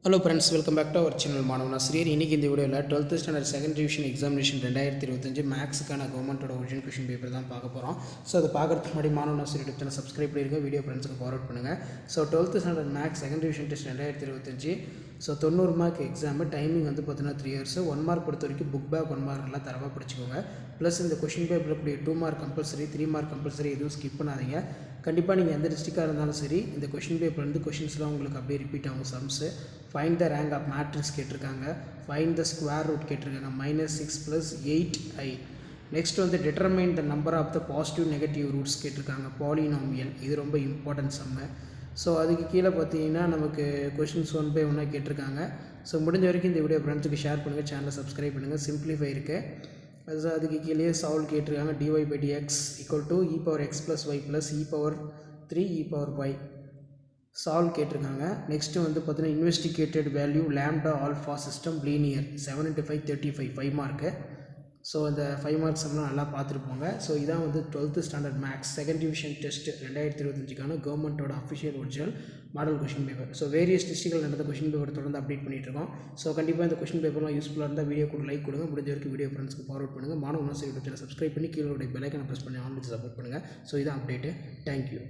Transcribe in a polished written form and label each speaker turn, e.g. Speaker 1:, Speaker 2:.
Speaker 1: Hello friends, welcome back to our channel. மாணவன் ஆசிரியர். இன்றைக்கி இந்த வீடியோவில் 12th standard second division examination 2025 மேக்ஸுக்கான கவர்மெண்ட்டோட ஒரிஜினல் கொஷின் பேப்பர் தான் பார்க்க போகிறோம். ஸோ அதை பார்க்குறதுக்கு முன்னாடி மாணவன் ஆசிரியர் சேனல் சப்ஸ்கிரைப் பண்ணியிருக்க வீடியோ ஃப்ரெண்ட்ஸுக்கு ஃபார்வர்ட் பண்ணுங்கள். So 12th standard maths second division test 2025. So 90 mark exam. Timing வந்து பார்த்தீங்கன்னா 3 hours. 1 மார்க் பொறுத்த வரைக்கும் புக் பேக் 1 மார்க் எல்லாம் தரவாக படிச்சுக்கோங்க. ப்ளஸ் இந்த கொஷின் பேப்பரில் கூடிய 2 மார்க் கம்பல்சரி, 3 மார்க் கம்பல்சரி, எதுவும் ஸ்கிப் பண்ணாதீங்க. கண்டிப்பாக நீங்கள் எந்த டிஸ்ட்ரிக்டாக இருந்தாலும் சரி, இந்த கொஷின் பேப்பர் வந்து கொஷின்ஸ்லாம் உங்களுக்கு அப்படியே ரிப்பீட் ஆகும். Sums find the rank of matrix கேட்டிருக்காங்க, ஃபைண்ட் த ஸ்கொயர் ரூட் கேட்டிருக்காங்க, -6 + 8i. நெக்ஸ்ட் வந்து determine the number of the positive negative roots கேட்டிருக்காங்க, பாலினாமியல். இது ரொம்ப இம்பார்ட்டன்ட் சம்மு. ஸோ அதுக்கு கீழே பார்த்தீங்கன்னா நமக்கு கொஷின்ஸ் 1 by 1 கேட்டிருக்காங்க. ஸோ முடிஞ்ச வரைக்கும் இந்த வீடியோ ஃப்ரெண்ட்ஸுக்கு ஷேர் பண்ணுங்கள், சேனலை சப்ஸ்கிரைப் பண்ணுங்கள். சிம்பிளிஃபை இருக்குது. அதுக்கு கீழே சால்வ் கேட்டிருக்காங்க. dy/dx = e⁻x + y + e⁻3e⁻y solve கேட்டிருக்காங்க. நெக்ஸ்ட்டு வந்து பார்த்தீங்கன்னா investigated value lambda alpha system linear 7 × 5 35 5 mark. So இந்த 5 மார்க்ஸ் எல்லாம் நல்லா பார்த்துருப்போங்க. ஸோ இதான் வந்து 12th standard maths second division test 2025க்கான கவர்மெண்ட்டோட official original model question paper. So various டிஸ்ட்ரிக்டில் நடந்த கொஷின் பேப்பர் தொடர்ந்து அப்டேட் பண்ணிட்டுருக்கோம். ஸோ கண்டிப்பாக இந்த கொஷின் பேப்பர்லாம் யூஸ்ஃபுல்லாக இருந்தால் வீடியோ கூட லைக் கொடுங்க. முடிஞ்ச வரைக்கும் வீடியோ ஃப்ரெண்ட்ஸ்க்கு ஃபார்வர்ட் பண்ணுங்கள். மாணவ சேனலை சப்ஸ்கிரைப் பண்ணி கீழே பெல் ஐக்கனை ப்ரெஸ் பண்ணி ஆன்லைன் சப்போர்ட் பண்ணுங்கள். ஸோ இதான் அப்டேட்டு. தேங்க்யூ.